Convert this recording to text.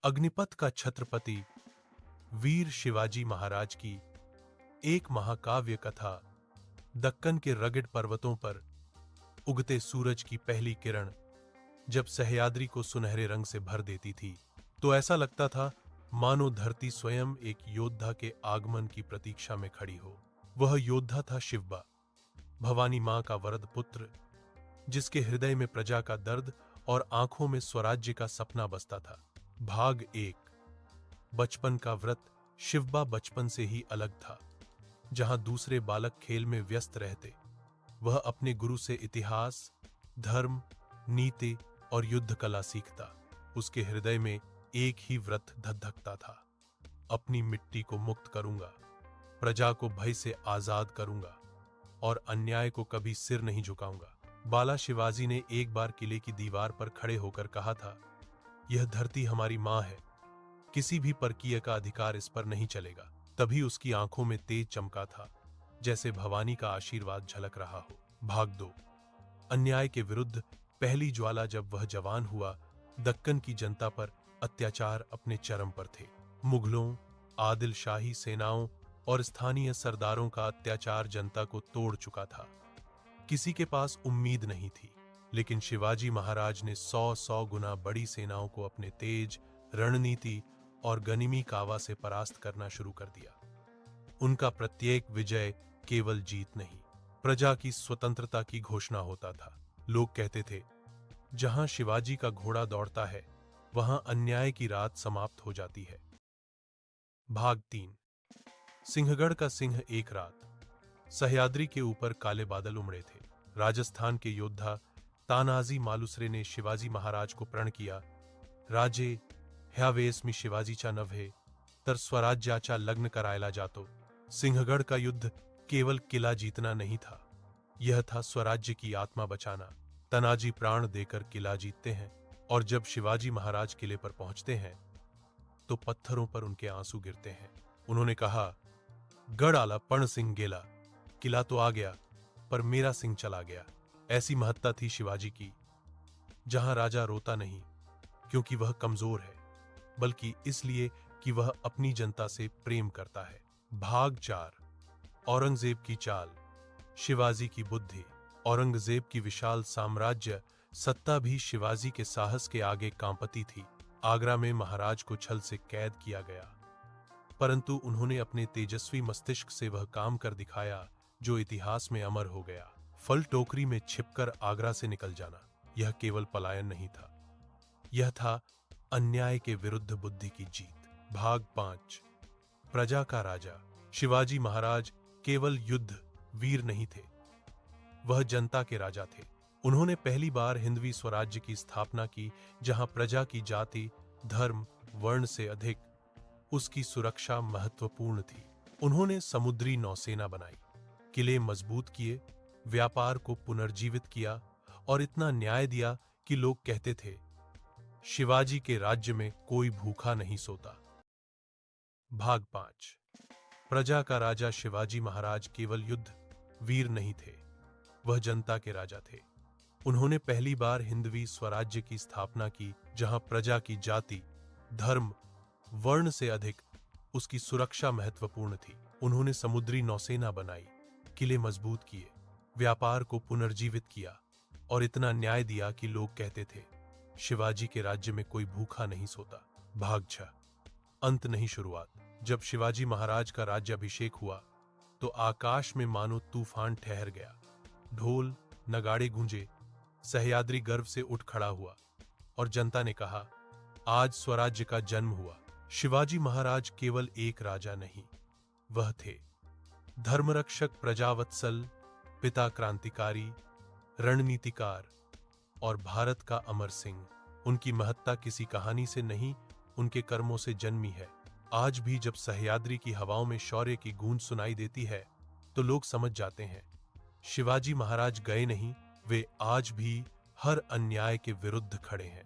अग्निपथ का छत्रपति वीर शिवाजी महाराज की एक महाकाव्य कथा। दक्कन के रगड़ पर्वतों पर उगते सूरज की पहली किरण जब सह्याद्री को सुनहरे रंग से भर देती थी, तो ऐसा लगता था मानो धरती स्वयं एक योद्धा के आगमन की प्रतीक्षा में खड़ी हो। वह योद्धा था शिवबा, भवानी मां का वरद पुत्र, जिसके हृदय में प्रजा का दर्द और आंखों में स्वराज्य का सपना बसता था। भाग 1। बचपन का व्रत। शिवबा बचपन से ही अलग था। जहां दूसरे बालक खेल में व्यस्त रहते, वह अपने गुरु से इतिहास, धर्म, नीति और युद्ध कला सीखता। उसके हृदय में एक ही व्रत धधकता था, अपनी मिट्टी को मुक्त करूंगा, प्रजा को भय से आजाद करूंगा और अन्याय को कभी सिर नहीं झुकाऊंगा। बाला शिवाजी ने एक बार किले की दीवार पर खड़े होकर कहा था, यह धरती हमारी मां है, किसी भी परकीय का अधिकार इस पर नहीं चलेगा। तभी उसकी आंखों में तेज चमका था, जैसे भवानी का आशीर्वाद झलक रहा हो। भाग 2। अन्याय के विरुद्ध पहली ज्वाला। जब वह जवान हुआ, दक्कन की जनता पर अत्याचार अपने चरम पर थे। मुगलों, आदिल शाही सेनाओं और स्थानीय सरदारों का अत्याचार जनता को तोड़ चुका था। किसी के पास उम्मीद नहीं थी, लेकिन शिवाजी महाराज ने 100 गुना बड़ी सेनाओं को अपने तेज, रणनीति और गनिमी कावा से परास्त करना शुरू कर दिया। उनका प्रत्येक विजय केवल जीत नहीं, प्रजा की स्वतंत्रता की घोषणा होता था। लोग कहते थे, जहां शिवाजी का घोड़ा दौड़ता है, वहां अन्याय की रात समाप्त हो जाती है। भाग 3। सिंहगढ़ का सिंह। एक रात सह्याद्री के ऊपर काले बादल उमड़े थे। राजस्थान के योद्धा तानाजी मालुसरे ने शिवाजी महाराज को प्रण किया, राजे ह्यावेस मी शिवाजीचा नव्हे तर स्वराज्याचा लग्न करायला जातो। सिंहगढ़ का युद्ध केवल किला जीतना नहीं था, यह था स्वराज्य की आत्मा बचाना। तानाजी प्राण देकर किला जीतते हैं, और जब शिवाजी महाराज किले पर पहुंचते हैं तो पत्थरों पर उनके आंसू गिरते हैं। उन्होंने कहा, गढ़ आला पण सिंह गेला, किला तो आ गया पर मेरा सिंह चला गया। ऐसी महत्ता थी शिवाजी की, जहां राजा रोता नहीं क्योंकि वह कमजोर है, बल्कि इसलिए कि वह अपनी जनता से प्रेम करता है। भाग 4। औरंगजेब की चाल। शिवाजी की बुद्धि। औरंगजेब की विशाल साम्राज्य सत्ता भी शिवाजी के साहस के आगे कांपती थी। आगरा में महाराज को छल से कैद किया गया, परंतु उन्होंने अपने तेजस्वी मस्तिष्क से वह काम कर दिखाया जो इतिहास में अमर हो गया। फल टोकरी में छिपकर आगरा से निकल जाना, यह केवल पलायन नहीं था, यह था अन्याय के विरुद्ध बुद्धि की जीत। भाग 5। प्रजा का राजा। शिवाजी महाराज केवल युद्ध वीर नहीं थे, वह जनता के राजा थे। उन्होंने पहली बार हिंदवी स्वराज्य की स्थापना की, जहां प्रजा की जाति, धर्म, वर्ण से अधिक उसकी सुरक्षा महत्वपूर्ण थी। उन्होंने समुद्री नौसेना बनाई, किले मजबूत किए, व्यापार को पुनर्जीवित किया और इतना न्याय दिया कि लोग कहते थे, शिवाजी के राज्य में कोई भूखा नहीं सोता। भाग 5। प्रजा का राजा। शिवाजी महाराज केवल युद्ध वीर नहीं थे, वह जनता के राजा थे। उन्होंने पहली बार हिंदवी स्वराज्य की स्थापना की, जहां प्रजा की जाति, धर्म, वर्ण से अधिक उसकी सुरक्षा महत्वपूर्ण थी। उन्होंने समुद्री नौसेना बनाई, किले मजबूत किए, व्यापार को पुनर्जीवित किया और इतना न्याय दिया कि लोग कहते थे, शिवाजी के राज्य में कोई भूखा नहीं सोता। भाग 6। अंत नहीं शुरुआत। जब शिवाजी महाराज का राज्याभिषेक हुआ तो आकाश में मानो तूफान ठहर गया। ढोल नगाड़े गूंजे, सह्याद्री गर्व से उठ खड़ा हुआ और जनता ने कहा, आज स्वराज्य का जन्म हुआ। शिवाजी महाराज केवल एक राजा नहीं, वह थे धर्मरक्षक, प्रजावत्सल, पिता क्रांतिकारी, रणनीतिकार और भारत का अमर सिंह। उनकी महत्ता किसी कहानी से नहीं, उनके कर्मों से जन्मी है। आज भी जब सह्याद्री की हवाओं में शौर्य की गूंज सुनाई देती है तो लोग समझ जाते हैं, शिवाजी महाराज गए नहीं, वे आज भी हर अन्याय के विरुद्ध खड़े हैं।